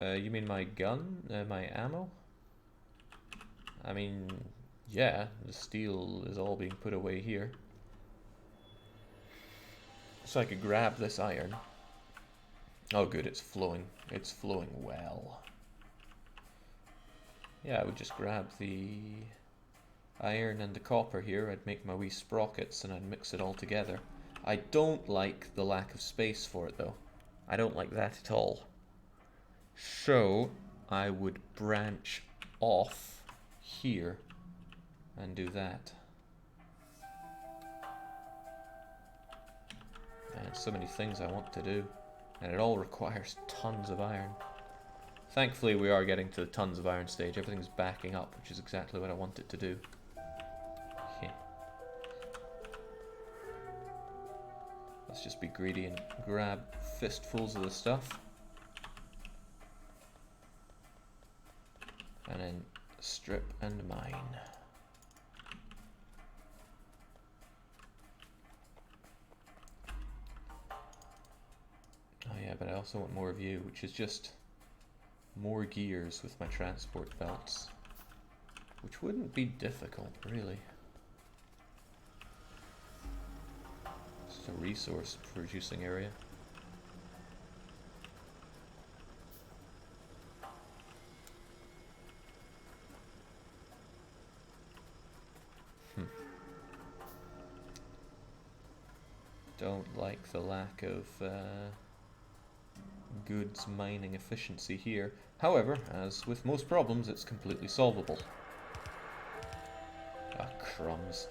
You mean my gun? My ammo? I mean, yeah, the steel is all being put away here. So I could grab this iron. Oh good, it's flowing. It's flowing well. Yeah, I would just grab the iron and the copper here. I'd make my wee sprockets and I'd mix it all together. I don't like the lack of space for it though. I don't like that at all. So I would branch off here and do that. And so many things I want to do, and it all requires tons of iron. Thankfully we are getting to the tons of iron stage. Everything's backing up, which is exactly what I want it to do. Yeah. Let's just be greedy and grab fistfuls of the stuff. And then strip and mine. Oh yeah, but I also want more of you, which is just more gears with my transport belts. Which wouldn't be difficult, really. Just a resource producing area. Don't like the lack of goods mining efficiency here. However, as with most problems, it's completely solvable. Ah, crumbs.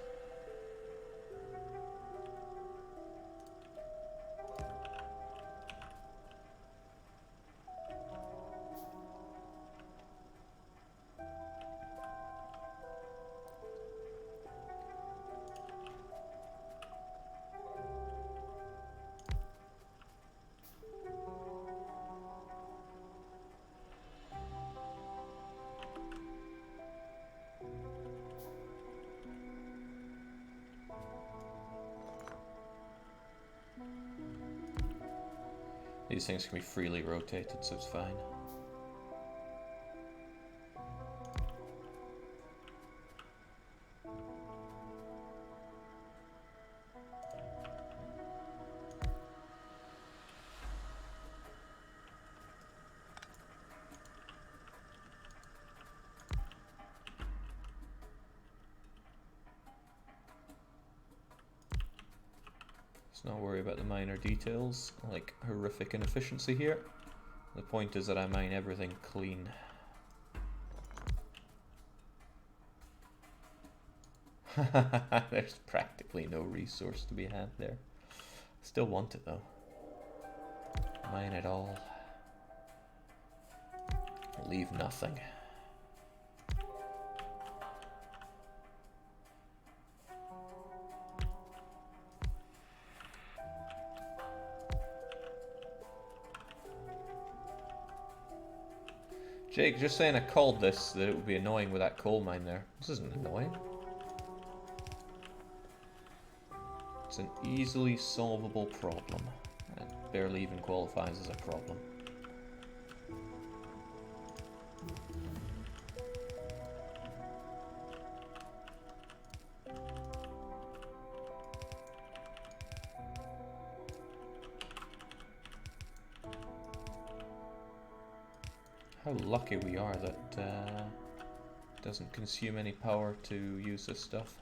These things can be freely rotated, so it's fine. Let's not worry about the minor details, like horrific inefficiency here. The point is that I mine everything clean. There's practically no resource to be had there. Still want it though. Mine it all. Leave nothing. Jake, just saying I called this that it would be annoying with that coal mine there. This isn't annoying. It's an easily solvable problem. It barely even qualifies as a problem. How lucky we are that it doesn't consume any power to use this stuff.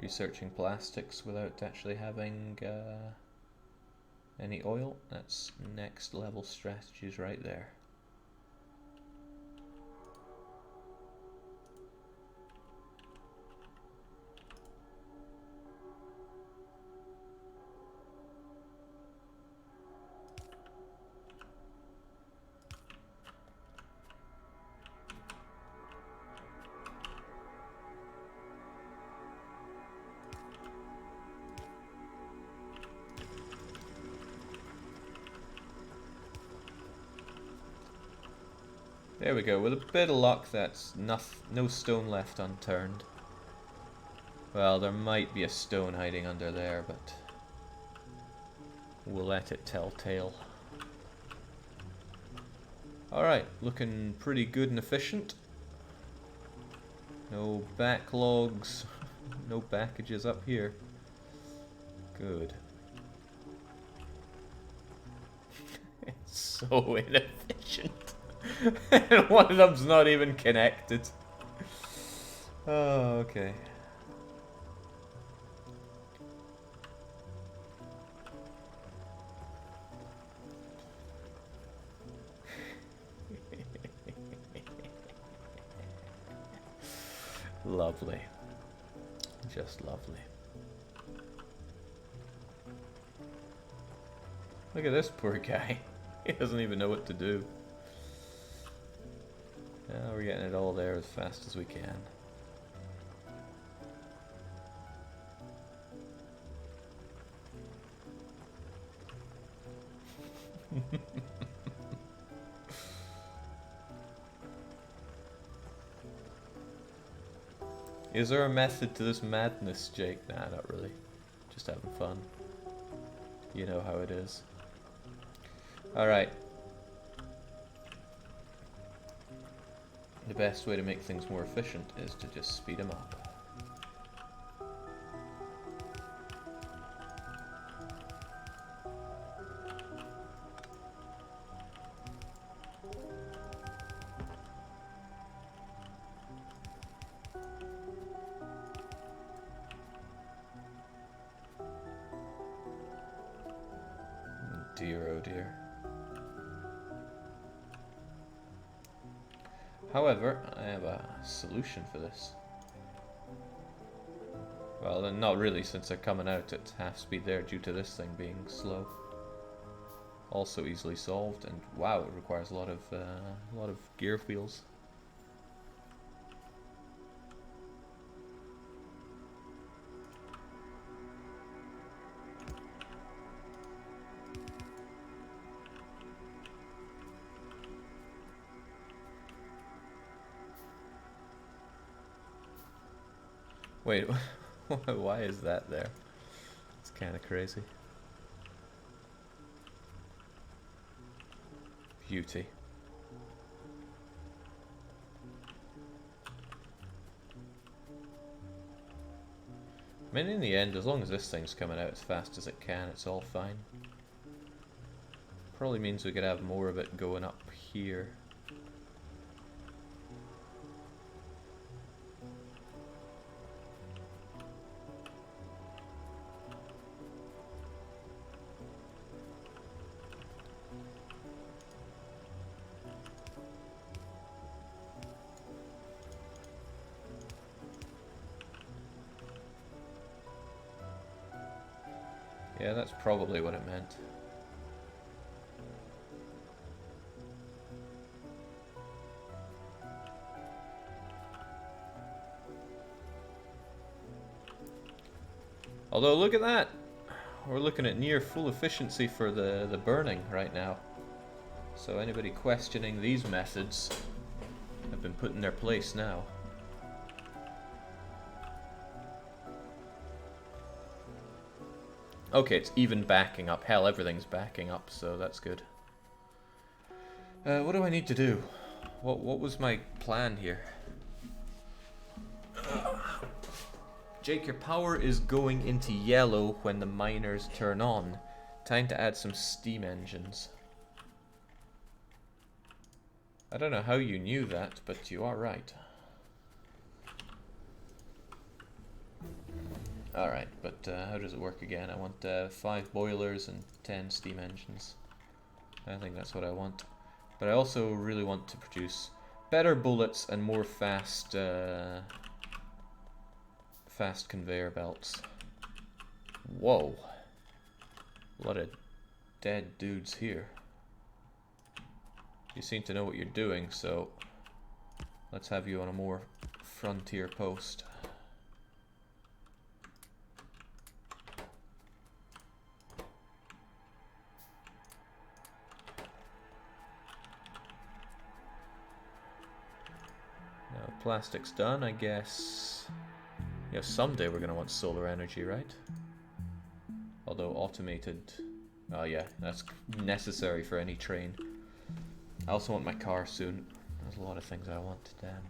Researching plastics without actually having any oil. That's next level strategies right there. There we go. With a bit of luck, that's no stone left unturned. Well, there might be a stone hiding under there, but we'll let it tell tale. Alright, looking pretty good and efficient. No backlogs, no packages up here. Good. It's so inefficient. And one of them's not even connected. Oh, okay. Lovely. Just lovely. Look at this poor guy. He doesn't even know what to do. Now we're getting it all there as fast as we can. Is there a method to this madness, Jake? Nah, not really. Just having fun. You know how it is. Alright. The best way to make things more efficient is to just speed them up. Dear, oh dear. However, I have a solution for this. Well, then not really, since they're coming out at half speed there due to this thing being slow. Also easily solved, and wow, it requires a lot of gear wheels. Wait, why is that there? It's kind of crazy. Beauty. I mean, in the end, as long as this thing's coming out as fast as it can, it's all fine. Probably means we could have more of it going up here. Yeah, that's probably what it meant. Although, look at that! We're looking at near full efficiency for the burning right now. So anybody questioning these methods have been put in their place now. Okay, it's even backing up. Hell, everything's backing up, so that's good. What do I need to do? What was my plan here? Jake, your power is going into yellow when the miners turn on. Time to add some steam engines. I don't know how you knew that, but you are right. Alright, but how does it work again? I want 5 boilers and 10 steam engines. I think that's what I want. But I also really want to produce better bullets and more fast conveyor belts. Whoa. A lot of dead dudes here. You seem to know what you're doing, so let's have you on a more frontier post. Plastic's done, I guess. Yeah, someday we're gonna want solar energy, right? Although automated... Oh yeah, that's necessary for any train. I also want my car soon. There's a lot of things I want, damn.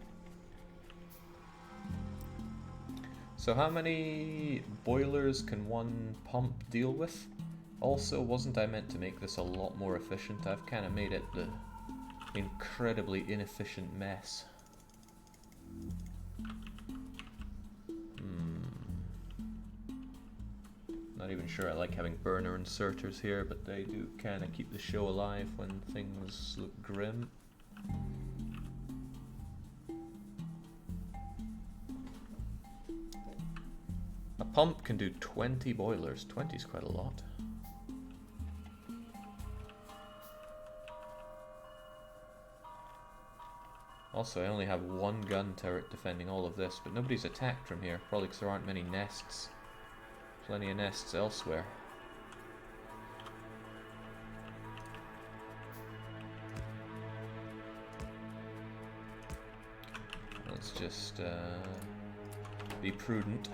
So how many boilers can one pump deal with? Also, wasn't I meant to make this a lot more efficient? I've kind of made it the incredibly inefficient mess. Not even sure I like having burner inserters here, but they do kind of keep the show alive when things look grim. A pump can do 20 boilers. 20 is quite a lot. Also, I only have one gun turret defending all of this, but nobody's attacked from here, probably because there aren't many nests. Plenty of nests elsewhere. Let's just be prudent.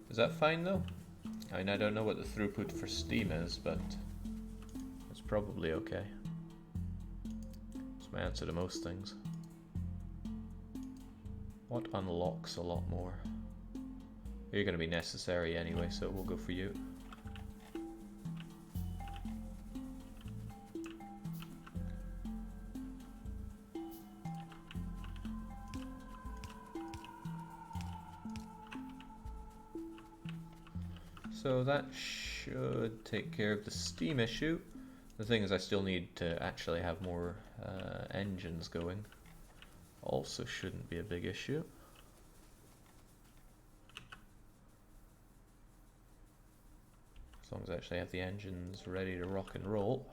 Is that fine though? I mean, I don't know what the throughput for Steam is, but it's probably okay. It's my answer to most things. What unlocks a lot more? You're going to be necessary anyway, so we'll go for you. So that should take care of the Steam issue. The thing is, I still need to actually have more engines going. Also shouldn't be a big issue. As long as I actually have the engines ready to rock and roll.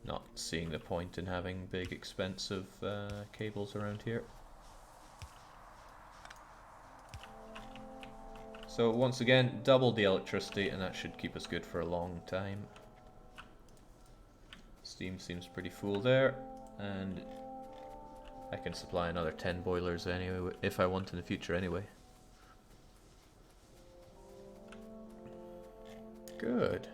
Not seeing the point in having big expensive cables around here. So once again, double the electricity and that should keep us good for a long time. Steam seems pretty full there, and I can supply another 10 boilers anyway if I want in the future anyway. Good.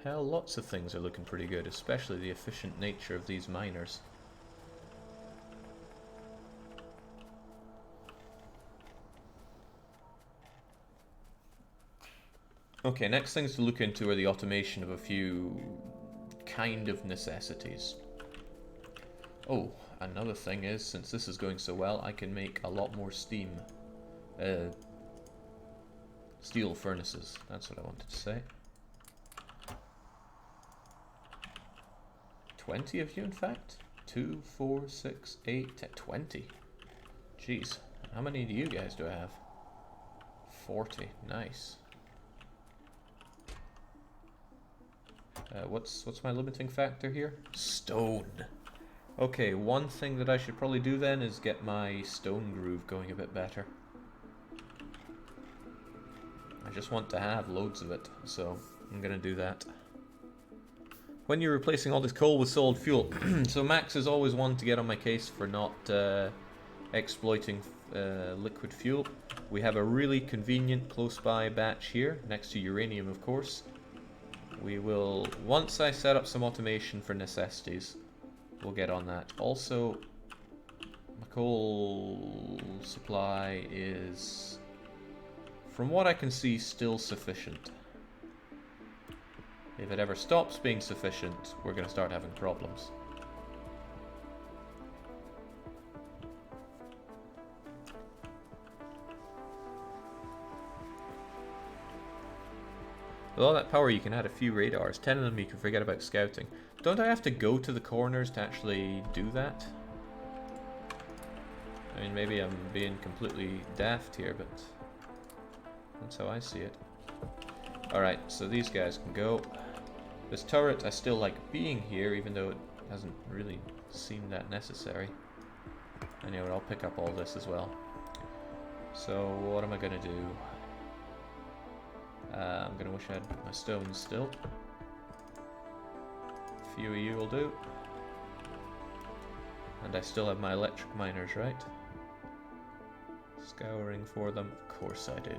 Hell, lots of things are looking pretty good, especially the efficient nature of these miners. Okay, next things to look into are the automation of a few kind of necessities. Oh, another thing is, since this is going so well, I can make a lot more steam. Steel furnaces, that's what I wanted to say. 20 of you, in fact? 2, 4, 6, 8, 10, 20. Jeez, how many do you guys do I have? 40, nice. What's my limiting factor here? Stone. Okay, one thing that I should probably do then is get my stone groove going a bit better. I just want to have loads of it, so I'm gonna do that. When you're replacing all this coal with solid fuel, so Max is always one to get on my case for not exploiting liquid fuel. We have a really convenient close by batch here, next to uranium of course. we will, once I set up some automation for necessities, we'll get on that. Also, my coal supply is, from what I can see, still sufficient. If it ever stops being sufficient, we're going to start having problems. With all that power, you can add a few radars. 10 of them you can forget about scouting. Don't I have to go to the corners to actually do that? I mean, maybe I'm being completely daft here, but that's how I see it. Alright, so these guys can go. This turret, I still like being here, even though it hasn't really seemed that necessary. Anyway, I'll pick up all this as well. So, what am I going to do? I'm going to wish I had my stones still. A few of you will do. And I still have my electric miners, right? Scouring for them, of course I do.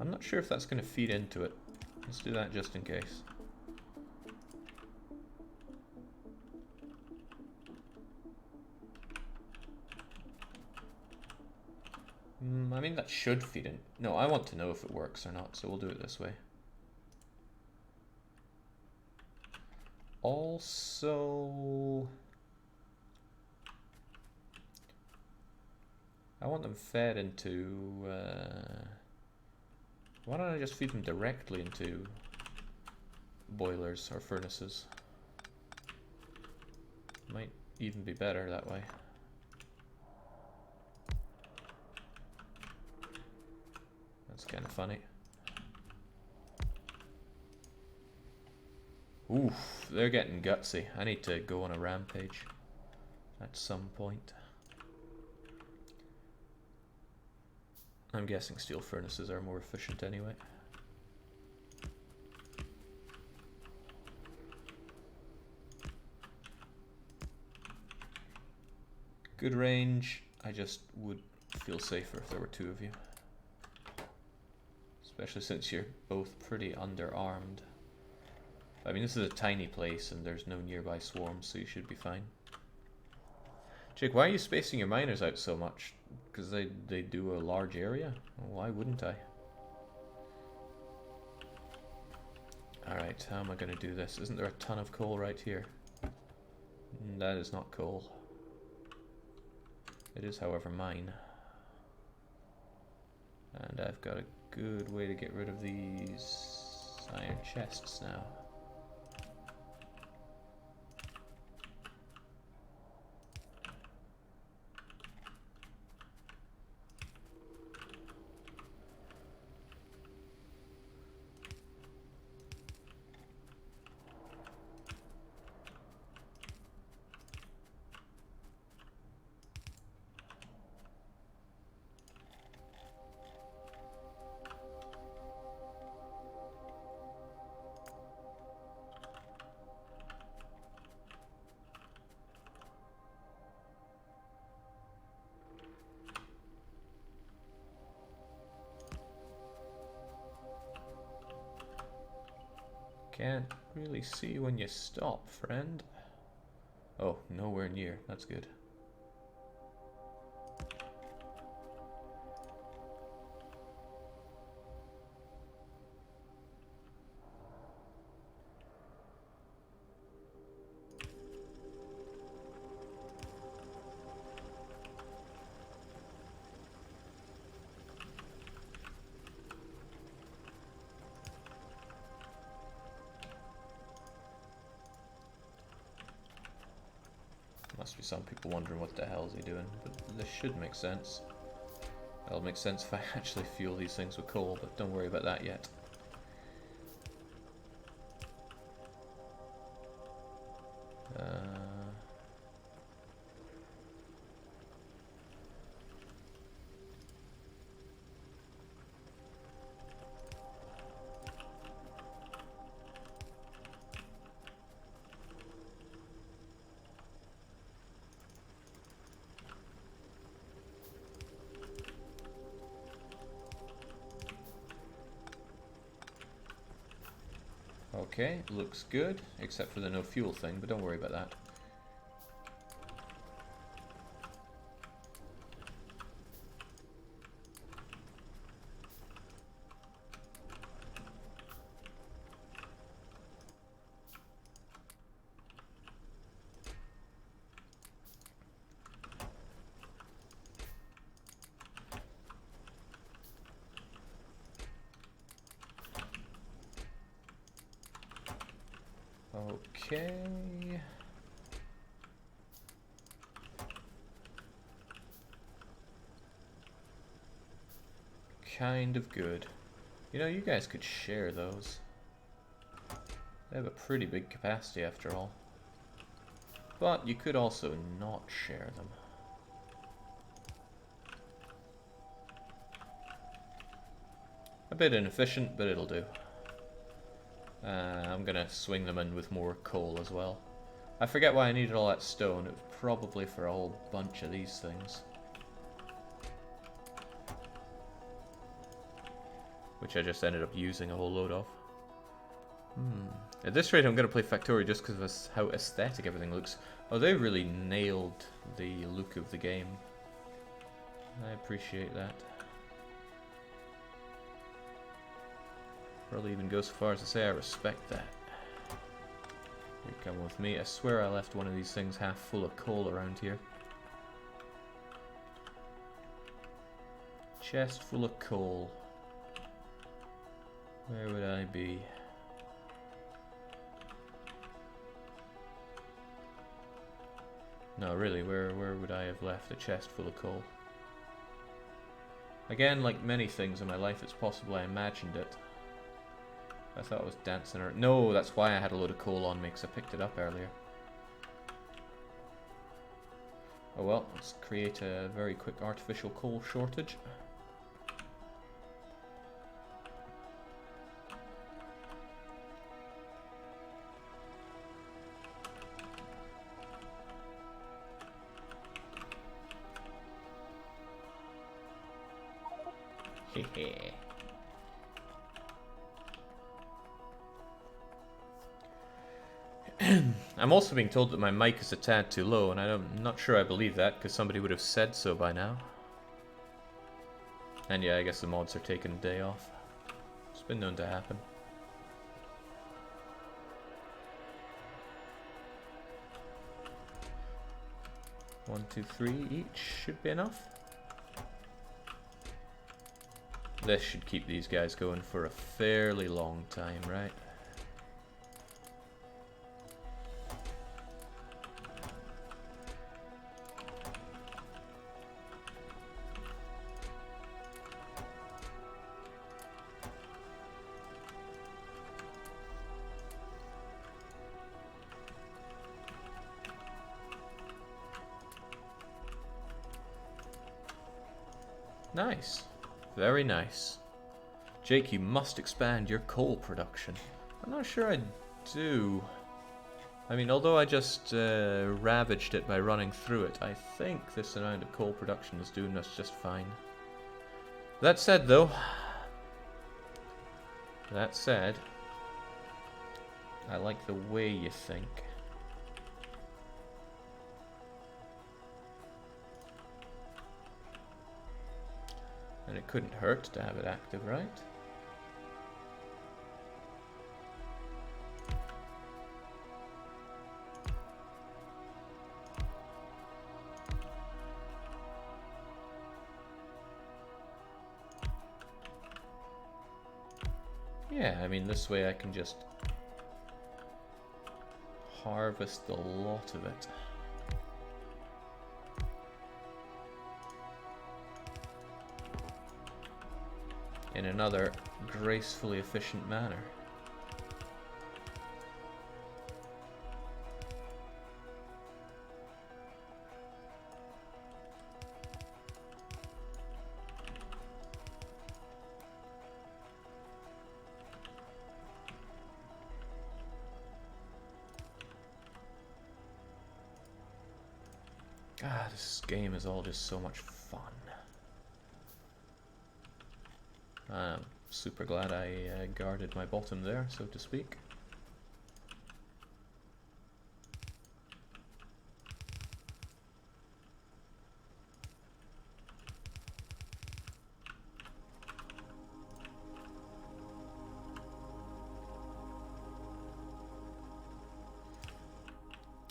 I'm not sure if that's going to feed into it. Let's do that just in case. I mean, that should feed in. No, I want to know if it works or not, so we'll do it this way. Also, I want them fed into... why don't I just feed them directly into boilers or furnaces? Might even be better that way. That's kind of funny. Oof, they're getting gutsy. I need to go on a rampage at some point. I'm guessing steel furnaces are more efficient anyway. Good range. I just would feel safer if there were two of you. Especially since you're both pretty underarmed. I mean, this is a tiny place and there's no nearby swarms, so you should be fine. Jake, why are you spacing your miners out so much? Because they do a large area? Why wouldn't I? Alright, how am I going to do this? Isn't there a ton of coal right here? That is not coal. It is, however, mine. And I've got a good way to get rid of these iron chests now. Can't really see when you stop, friend. Oh, nowhere near. That's good. Must be some people wondering what the hell is he doing, but this should make sense. It'll make sense if I actually fuel these things with coal, but don't worry about that yet. Okay, looks good, except for the no fuel thing, but don't worry about that. Okay. Kind of good. You know, you guys could share those. They have a pretty big capacity after all. But you could also not share them. A bit inefficient, but it'll do. I'm gonna swing them in with more coal as well. I forget why I needed all that stone. It was probably for a whole bunch of these things. Which I just ended up using a whole load of. At this rate I'm gonna play Factorio just because of how aesthetic everything looks. Oh, they really nailed the look of the game. I appreciate that. Probably even go so far as to say I respect that. You come with me. I swear I left one of these things half full of coal around here. Chest full of coal. Where would I be? No, really, where would I have left a chest full of coal? Again, like many things in my life, it's possible I imagined it. I thought it was dancing around. No, that's why I had a load of coal on me, because I picked it up earlier. Oh well, let's create a very quick artificial coal shortage. Hehe. I'm also being told that my mic is a tad too low, and I'm not sure I believe that, because somebody would have said so by now. And yeah, I guess the mods are taking a day off. It's been known to happen. One, two, three each should be enough. This should keep these guys going for a fairly long time, right? Nice. Very nice. Jake, you must expand your coal production. I'm not sure I do. I mean, although I just ravaged it by running through it, I think this amount of coal production is doing us just fine. That said, though, I like the way you think. And it couldn't hurt to have it active, right? Yeah, I mean, this way I can just harvest a lot of it. In another gracefully efficient manner. Ah, this game is all just so much fun. I'm super glad I guarded my bottom there, so to speak.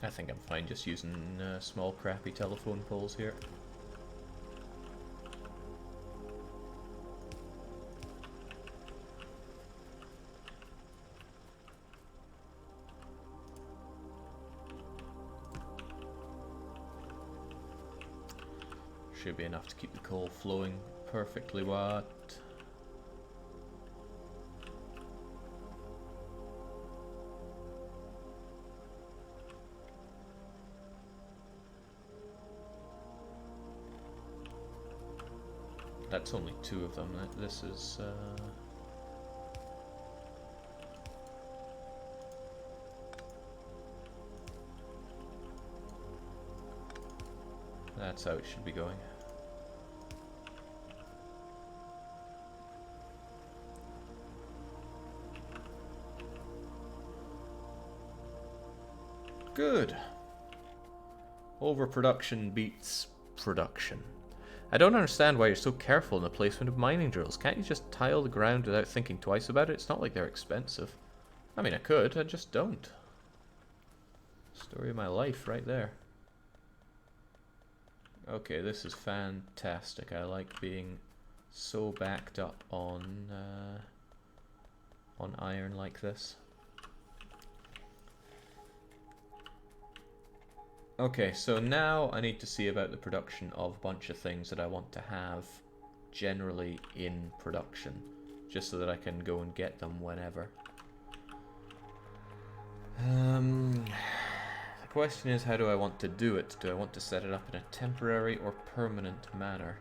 I think I'm fine just using small crappy telephone poles here. Should be enough to keep the coal flowing perfectly. What? That's only 2 of them. This is that's how it should be going. Good. Overproduction beats production. I don't understand why you're so careful in the placement of mining drills. Can't you just tile the ground without thinking twice about it? It's not like they're expensive. I mean, I could, I just don't. Story of my life right there. Okay, this is fantastic. I like being so backed up on iron like this. Okay, so now I need to see about the production of a bunch of things that I want to have generally in production, just so that I can go and get them whenever. The question is, how do I want to do it? Do I want to set it up in a temporary or permanent manner?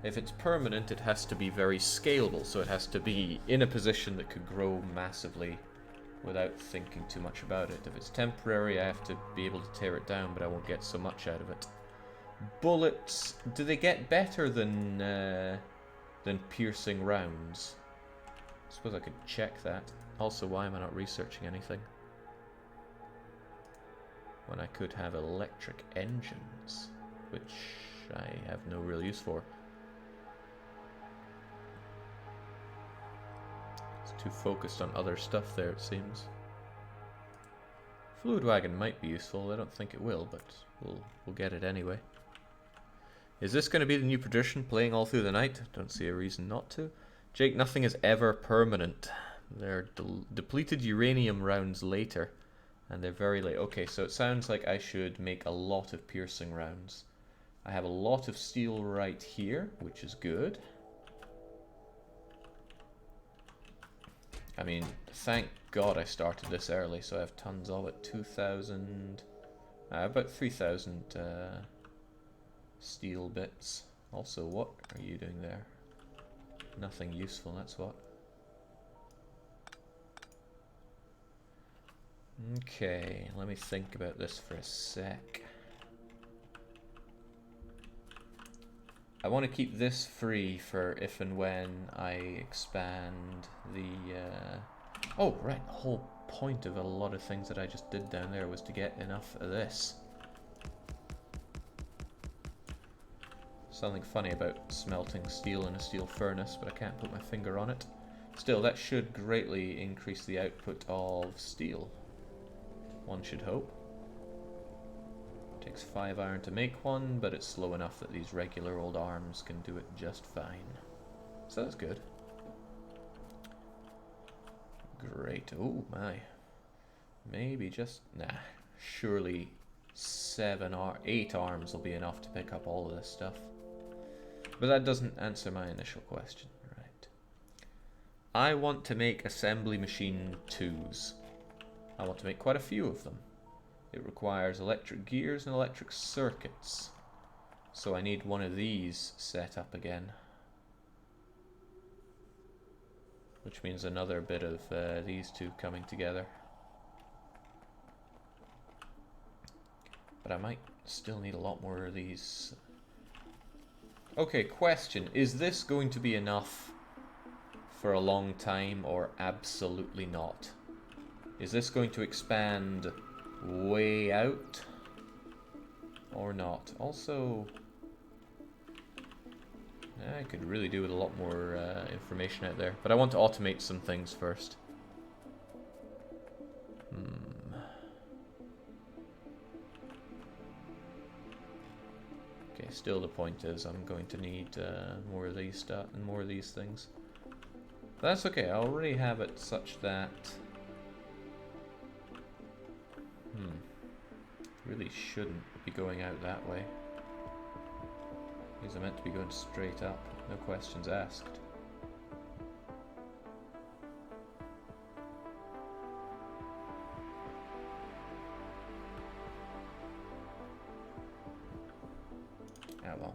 If it's permanent, it has to be very scalable, so it has to be in a position that could grow massively without thinking too much about it. If it's temporary, I have to be able to tear it down, but I won't get so much out of it. Bullets, do they get better than piercing rounds? I suppose I could check that. Also, why am I not researching anything when I could have electric engines, which I have no real use for? Too focused on other stuff there, it seems. Fluid wagon might be useful. I don't think it will, but we'll get it anyway. Is this going to be the new tradition, playing all through the night? Don't see a reason not to. Jake, nothing is ever permanent. They're depleted uranium rounds later, and they're very late. Okay, so it sounds like I should make a lot of piercing rounds. I have a lot of steel right here, which is good. I mean, thank God I started this early, so I have tons of it. 2,000, about 3,000 steel bits. Also, what are you doing there? Nothing useful, that's what. Okay, let me think about this for a sec. I want to keep this free for if and when I expand the... Oh, right, the whole point of a lot of things that I just did down there was to get enough of this. Something funny about smelting steel in a steel furnace, but I can't put my finger on it. Still, that should greatly increase the output of steel. One should hope. Takes 5 iron to make one, but it's slow enough that these regular old arms can do it just fine. So that's good. Great. Oh my. Maybe just... Nah. Surely 7 or 8 arms will be enough to pick up all of this stuff. But that doesn't answer my initial question. Right. I want to make assembly machine 2s. I want to make quite a few of them. It requires electric gears and electric circuits. So I need one of these set up again. Which means another bit of these two coming together. But I might still need a lot more of these. Okay, question. Is this going to be enough for a long time or absolutely not? Is this going to expand way out or not? Also, I could really do with a lot more information out there, but I want to automate some things first. Okay, still the point is I'm going to need more of these stuff and more of these things. But that's okay, I already have it such that... Really shouldn't be going out that way. These are meant to be going straight up, no questions asked. Ah well.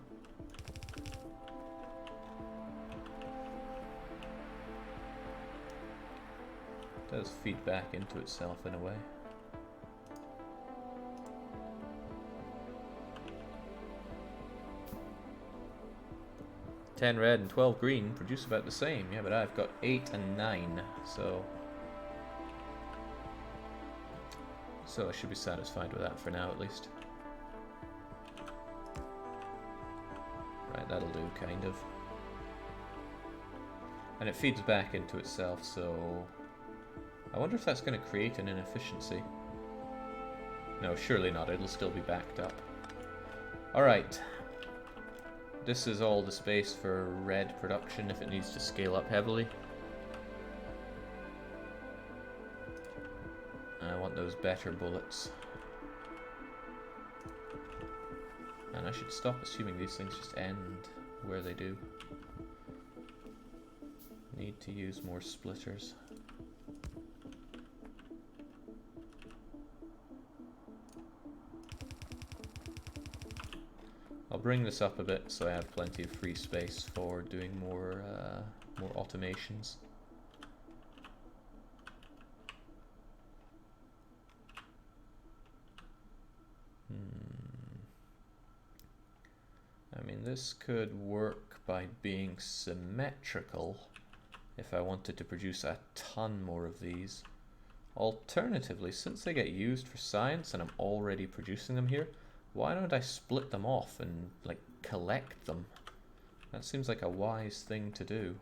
It does feed back into itself in a way. "10 red and 12 green produce about the same." Yeah, but I've got 8 and 9, so I should be satisfied with that for now at least. Right, that'll do, kind of. And it feeds back into itself, so... I wonder if that's going to create an inefficiency. No, surely not, it'll still be backed up. Alright. This is all the space for red production if it needs to scale up heavily. I want those better bullets. And I should stop assuming these things just end where they do. Need to use more splitters. I'll bring this up a bit so I have plenty of free space for doing more automations. I mean, this could work by being symmetrical if I wanted to produce a ton more of these. Alternatively, since they get used for science and I'm already producing them here, why don't I split them off and, like, collect them? That seems like a wise thing to do.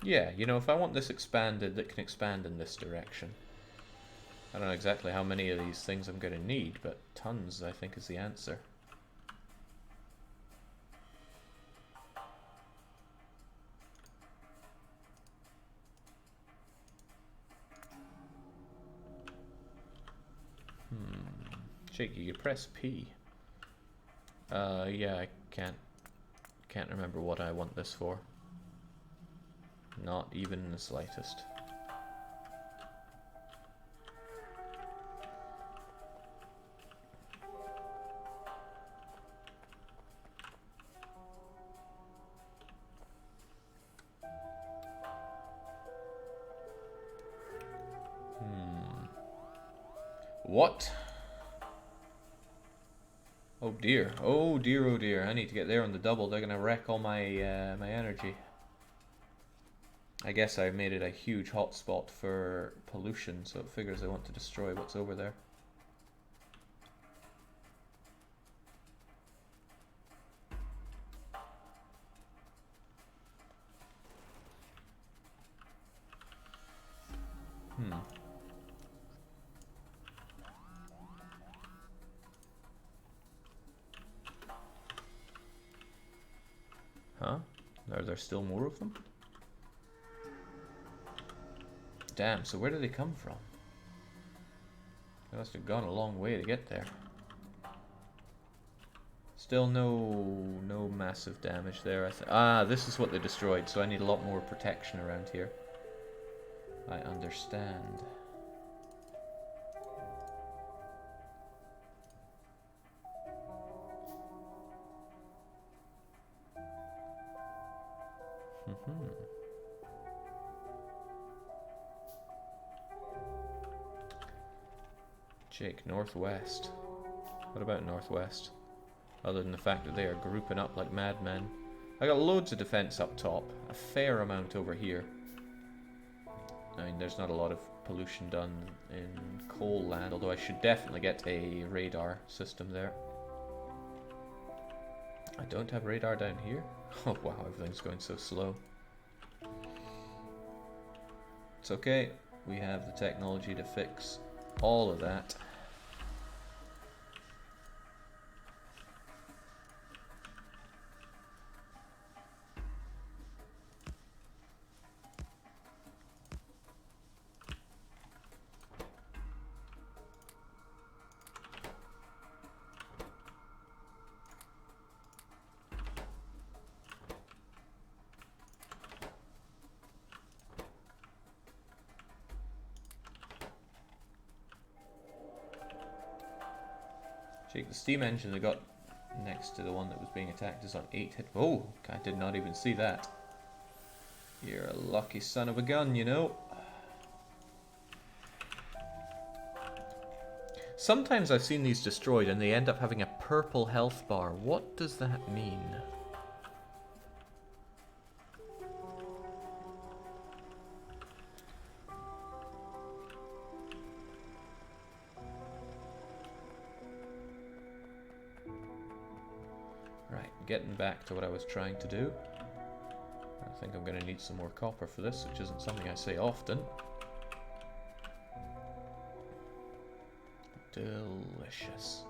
Yeah, you know, if I want this expanded, that can expand in this direction. I don't know exactly how many of these things I'm going to need, but tons, I think, is the answer. Shaky, you press P. Yeah, I can't remember what I want this for. Not even in the slightest. What? Oh dear, oh dear, oh dear. I need to get there on the double. They're gonna wreck all my my energy. I guess I made it a huge hotspot for pollution, so it figures they want to destroy what's over there. Huh? Are there still more of them? Damn, so where do they come from? They must have gone a long way to get there. Still no massive damage there. This is what they destroyed, so I need a lot more protection around here. I understand. Jake, northwest. What about northwest? Other than the fact that they are grouping up like madmen. I got loads of defense up top. A fair amount over here. I mean, there's not a lot of pollution done in coal land, although I should definitely get a radar system there. I don't have radar down here? Oh wow, everything's going so slow. It's okay. We have the technology to fix all of that. Jake, the steam engine I got next to the one that was being attacked is on 8 hit. Oh, I did not even see that. You're a lucky son of a gun, you know. Sometimes I've seen these destroyed and they end up having a purple health bar. What does that mean? Right, getting back to what I was trying to do. I think I'm going to need some more copper for this, which isn't something I say often. Delicious.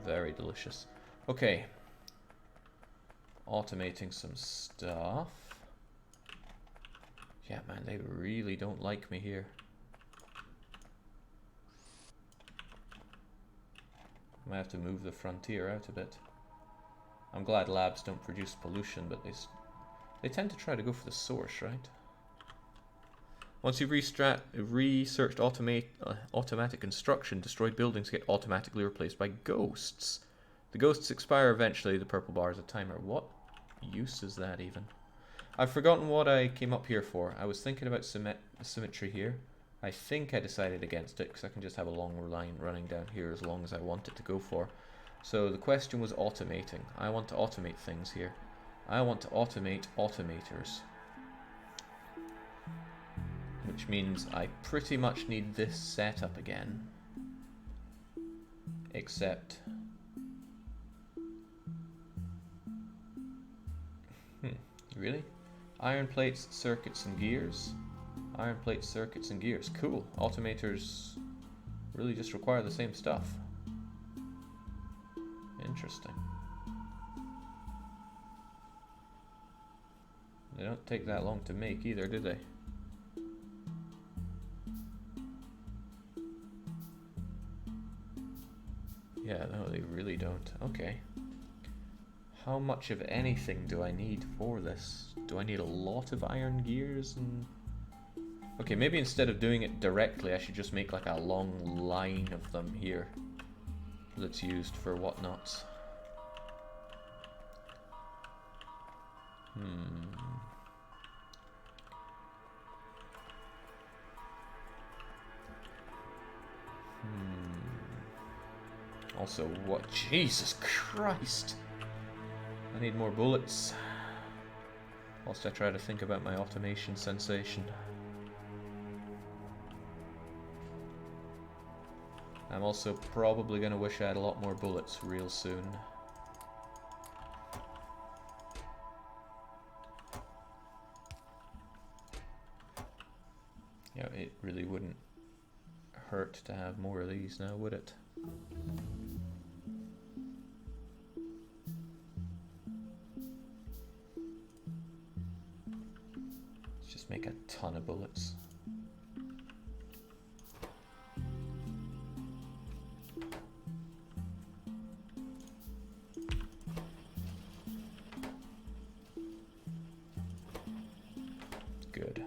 Very delicious. Okay. Automating some stuff. Yeah, man, they really don't like me here. I might have to move the frontier out a bit. I'm glad labs don't produce pollution, but they tend to try to go for the source, right? Once you've researched automatic construction, destroyed buildings get automatically replaced by ghosts. The ghosts expire eventually. The purple bar is a timer. What use is that even? I've forgotten what I came up here for. I was thinking about symmetry here. I think I decided against it because I can just have a long line running down here as long as I want it to go for. So the question was automating. I want to automate things here. I want to automate automators. Which means I pretty much need this setup again. Except... really? Iron plates, circuits and gears. Iron plates, circuits and gears. Cool. Automators really just require the same stuff. Interesting. They don't take that long to make either, do they? Yeah, no, they really don't. Okay. How much of anything do I need for this? Do I need a lot of iron gears and... Okay, maybe instead of doing it directly, I should just make like a long line of them here that's used for whatnots. Also, what? Jesus Christ! I need more bullets. Whilst I try to think about my automation sensation. I'm also probably going to wish I had a lot more bullets real soon. Yeah, it really wouldn't hurt to have more of these now, would it? Let's just make a ton of bullets. Good.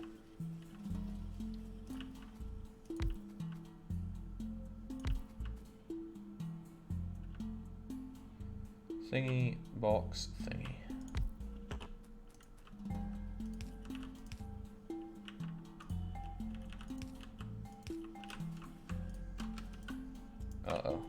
Thingy, box, thingy. Uh-oh.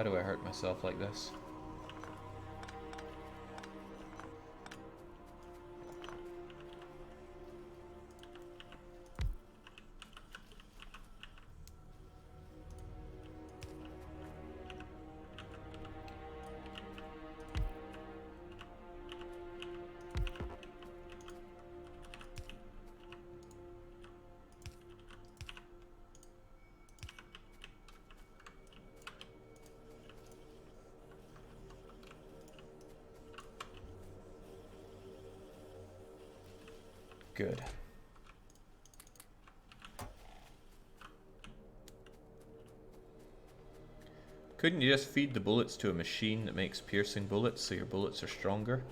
why do I hurt myself like this? Good. Couldn't you just feed the bullets to a machine that makes piercing bullets so your bullets are stronger?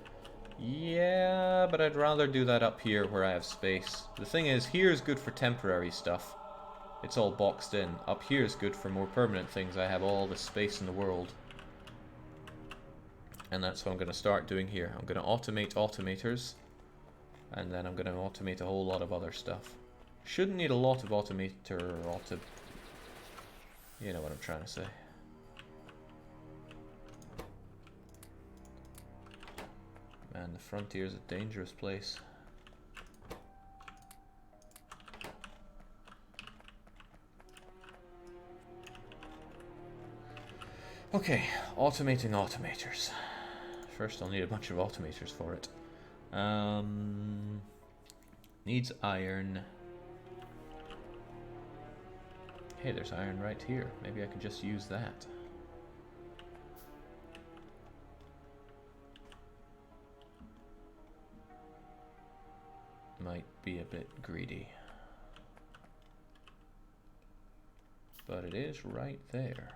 Yeah, but I'd rather do that up here where I have space. The thing is, here is good for temporary stuff. It's all boxed in. Up here is good for more permanent things. I have all the space in the world. And that's what I'm going to start doing here. I'm going to automate automators. And then I'm going to automate a whole lot of other stuff. Shouldn't need a lot of automator or you know what I'm trying to say. Man, the frontier is a dangerous place. Okay, automating automators. First I'll need a bunch of automators for it. Needs iron. Hey, there's iron right here. Maybe I could just use that. Might be a bit greedy. But it is right there.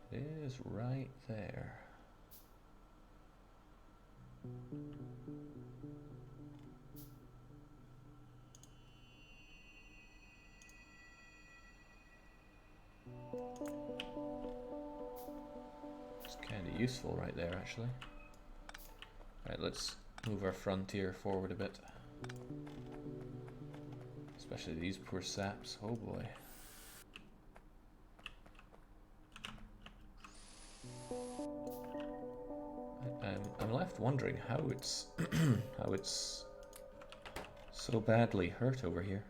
It is right there. It's kind of useful right there, actually. Right, let's move our frontier forward a bit. Especially these poor saps. Oh boy. I'm left wondering how it's how it's so badly hurt over here.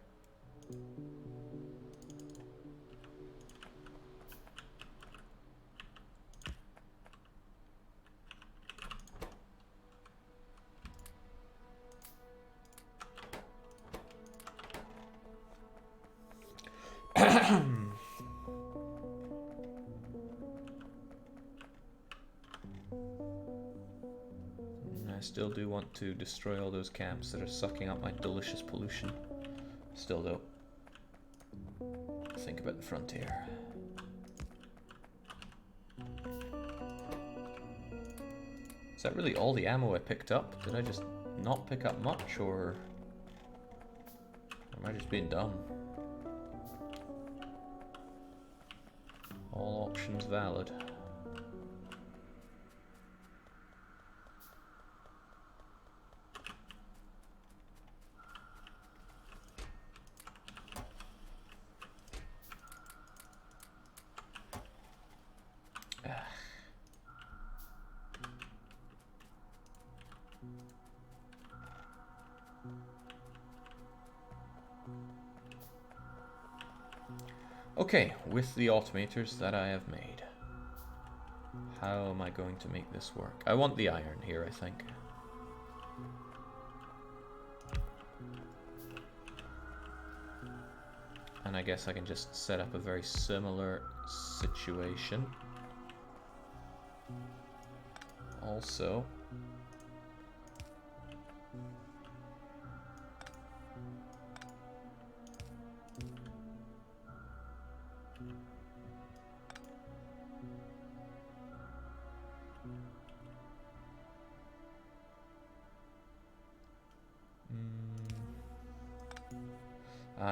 I still do want to destroy all those camps that are sucking up my delicious pollution. Still though, think about the frontier. Is that really all the ammo I picked up? Did I just not pick up much, or am I just being dumb? All options valid. Okay, with the automators that I have made, how am I going to make this work? I want the iron here, I think. And I guess I can just set up a very similar situation. Also,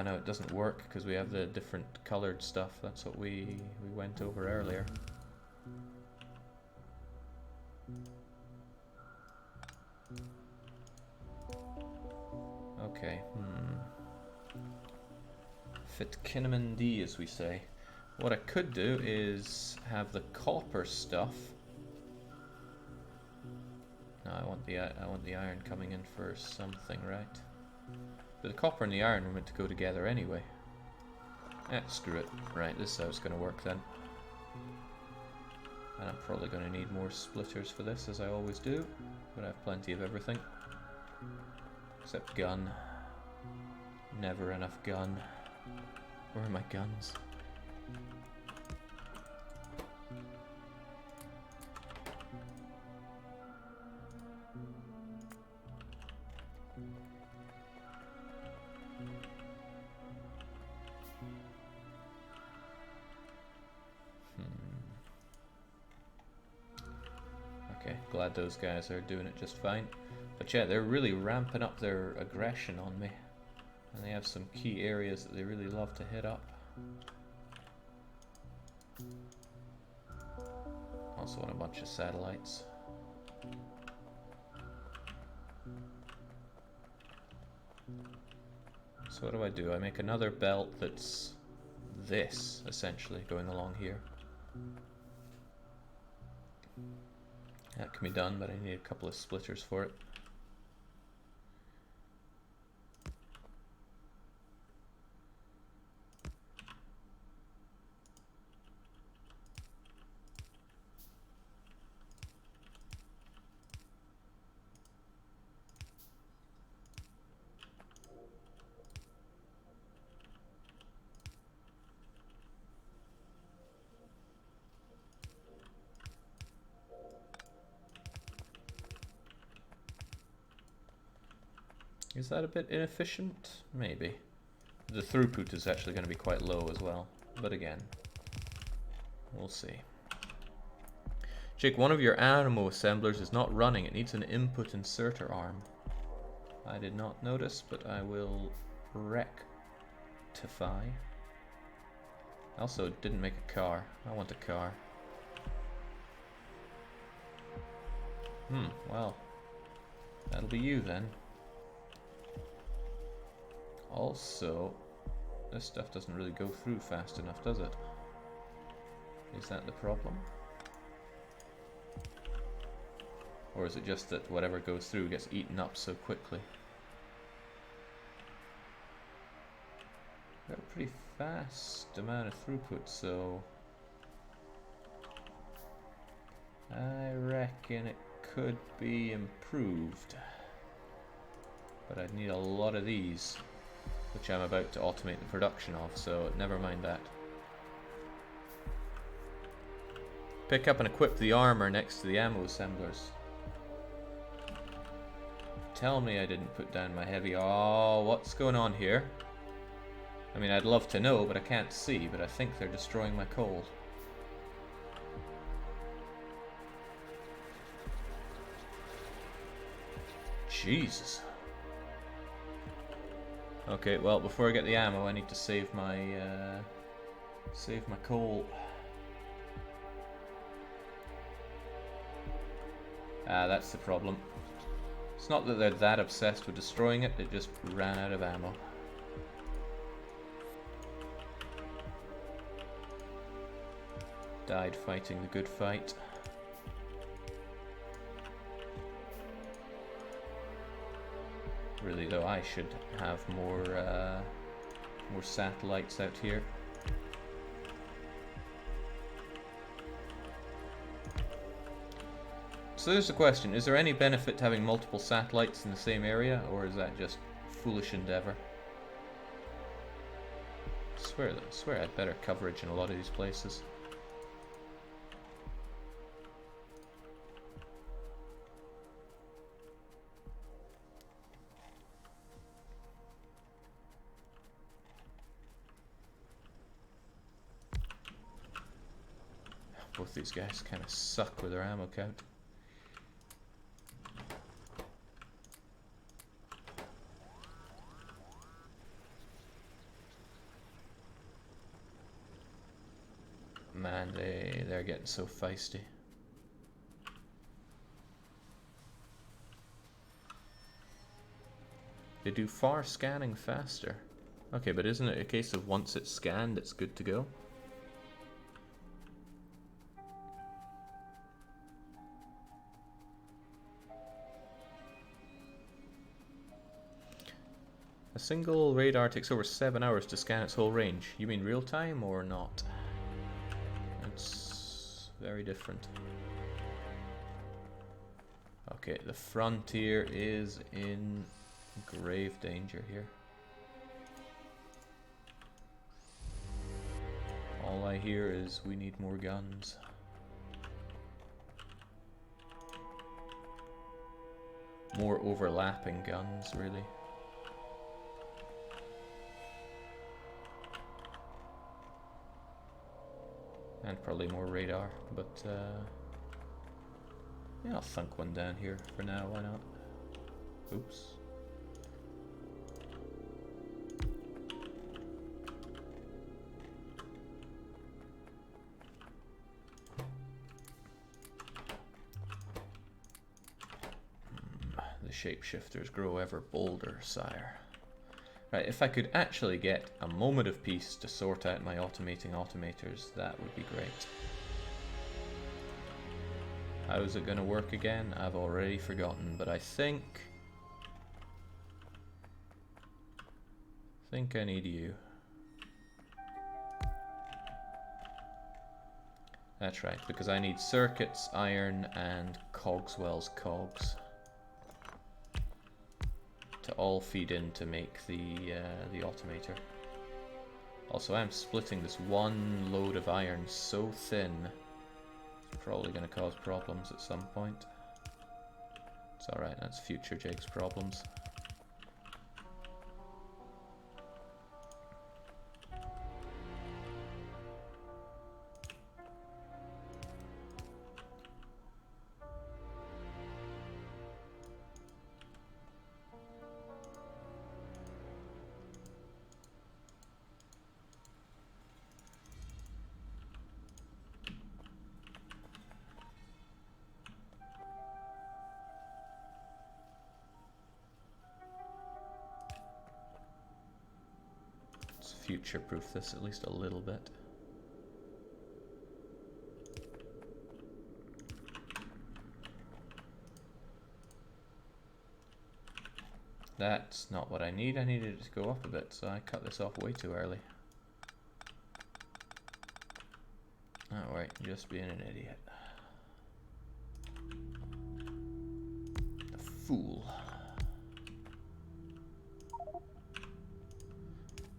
no, it doesn't work because we have the different colored stuff. That's what we went over earlier. Fit Kinnaman D, as we say. What I could do is have the copper stuff. No, I want the iron coming in for something, right? But the copper and the iron were meant to go together anyway. Screw it. Right, this is how it's going to work then. And I'm probably going to need more splitters for this, as I always do. But I have plenty of everything. Except gun. Never enough gun. Where are my guns? Okay, glad those guys are doing it just fine. But yeah, they're really ramping up their aggression on me. And they have some key areas that they really love to hit up. Also want a bunch of satellites. So what do? I make another belt that's this, essentially, going along here. That can be done, but I need a couple of splitters for it. Is that a bit inefficient? Maybe. The throughput is actually going to be quite low as well. But again, we'll see. Jake, one of your ammo assemblers is not running. It needs an input inserter arm. I did not notice, but I will rectify. Also, didn't make a car. I want a car. Well. That'll be you then. Also, this stuff doesn't really go through fast enough, does it? Is that the problem? Or is it just that whatever goes through gets eaten up so quickly? Got a pretty fast amount of throughput, so I reckon it could be improved. But I'd need a lot of these, which I'm about to automate the production of, so never mind that. Pick up and equip the armor next to the ammo assemblers. Tell me I didn't put down my heavy... Oh, what's going on here? I mean, I'd love to know, but I can't see, but I think they're destroying my coal. Jesus. Okay, well, before I get the ammo, I need to save my coal. Ah, that's the problem. It's not that they're that obsessed with destroying it, it just ran out of ammo. Died fighting the good fight. Really though, I should have more satellites out here. So there's the question, is there any benefit to having multiple satellites in the same area, or is that just foolish endeavor? I swear I had better coverage in a lot of these places. Both these guys kind of suck with their ammo count. Man, they're getting so feisty. They do far scanning faster. Okay, but isn't it a case of once it's scanned, it's good to go? A single radar takes over 7 hours to scan its whole range. You mean real time or not? It's very different. Okay, the frontier is in grave danger here. All I hear is we need more guns. More overlapping guns, really. And probably more radar, but yeah, I'll thunk one down here for now, why not? Oops. The shapeshifters grow ever bolder, sire. Right, if I could actually get a moment of peace to sort out my automating automators, that would be great. How is it going to work again? I've already forgotten, but I think I need you. That's right, because I need circuits, iron, and Cogswell's cogs to all feed in to make the automator. Also, I'm splitting this one load of iron so thin, it's probably going to cause problems at some point. It's alright, that's future Jake's problems. Future-proof this at least a little bit. That's not what I need. I needed it to go up a bit, so I cut this off way too early. Oh wait, just being an idiot. A fool.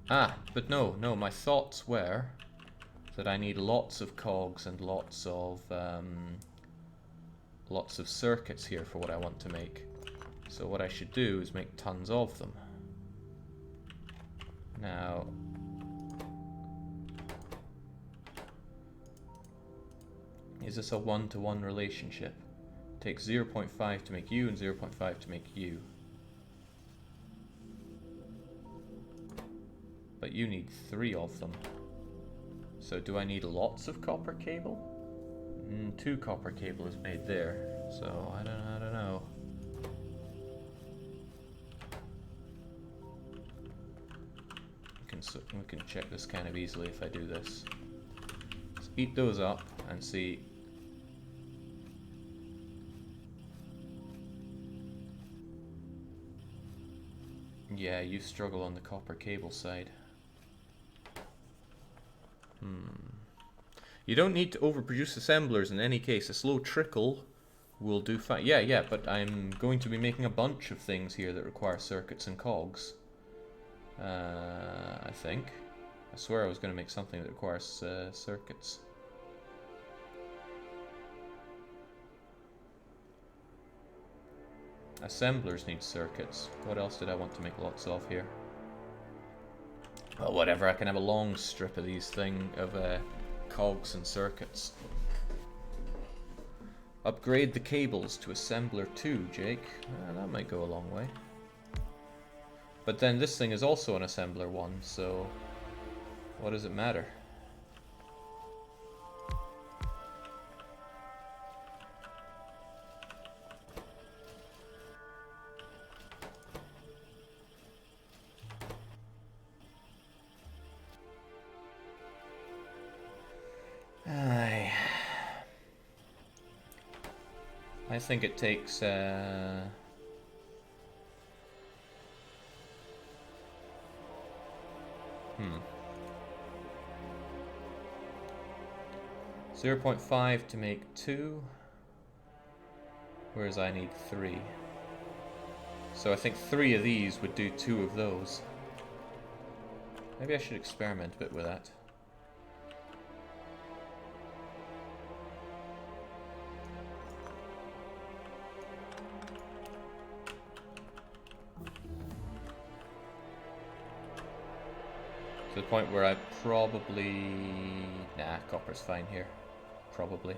Ah, but no, my thoughts were that I need lots of cogs and lots of circuits here for what I want to make. So what I should do is make tons of them. Now, is this a one-to-one relationship? It takes 0.5 to make you and 0.5 to make you. But you need 3 of them. So do I need lots of copper cable? 2 copper cable is made there. So I don't know. We can check this kind of easily if I do this. Let's eat those up and see. Yeah, you struggle on the copper cable side. You don't need to overproduce assemblers in any case. A slow trickle will do fine. Yeah, but I'm going to be making a bunch of things here that require circuits and cogs. I think. I swear I was going to make something that requires circuits. Assemblers need circuits. What else did I want to make lots of here? Well, whatever. I can have a long strip of these cogs and circuits. Upgrade the cables to assembler 2, Jake. That might go a long way. But then this thing is also an assembler 1, so what does it matter? I think it takes 0.5 to make 2, whereas I need 3. So I think 3 of these would do 2 of those. Maybe I should experiment a bit with that. To the point where I probably... Nah, copper's fine here. Probably.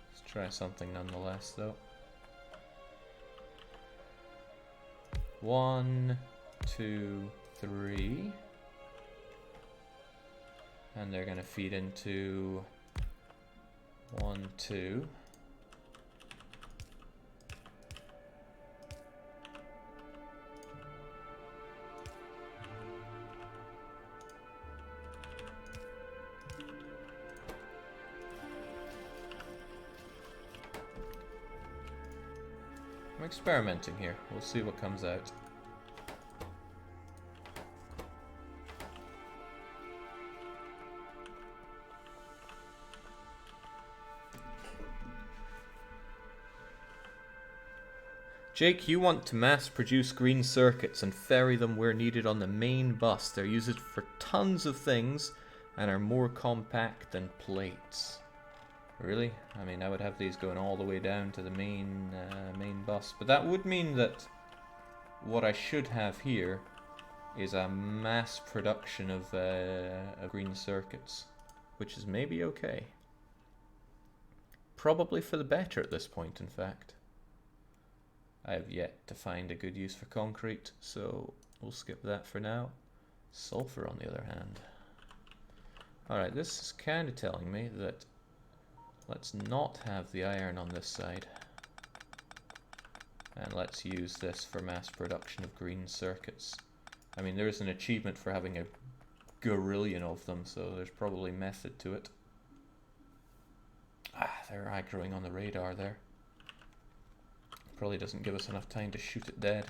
Let's try something nonetheless, though. 1, 2, 3. And they're going to feed into 1, 2. I'm experimenting here. We'll see what comes out. Jake, you want to mass produce green circuits and ferry them where needed on the main bus. They're used for tons of things and are more compact than plates. Really? I mean, I would have these going all the way down to the main bus. But that would mean that what I should have here is a mass production of green circuits, which is maybe okay. Probably for the better at this point, in fact. I have yet to find a good use for concrete, so we'll skip that for now. Sulfur, on the other hand. Alright, this is kind of telling me that let's not have the iron on this side. And let's use this for mass production of green circuits. I mean, there's an achievement for having a gorillion of them, so there's probably method to it. Ah, they're aggroing on the radar there. Probably doesn't give us enough time to shoot it dead.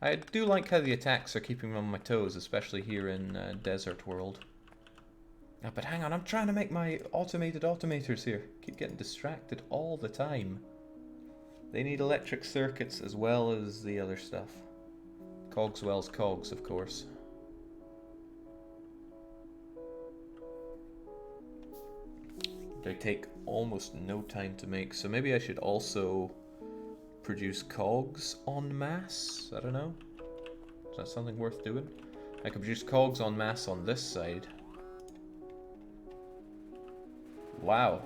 I do like how the attacks are keeping me on my toes, especially here in Desert World. But hang on, I'm trying to make my automated automators here. Keep getting distracted all the time. They need electric circuits as well as the other stuff. Cogswell's cogs, of course. They take almost no time to make, so maybe I should also produce cogs en masse? I don't know. Is that something worth doing? I could produce cogs en masse on this side. Wow,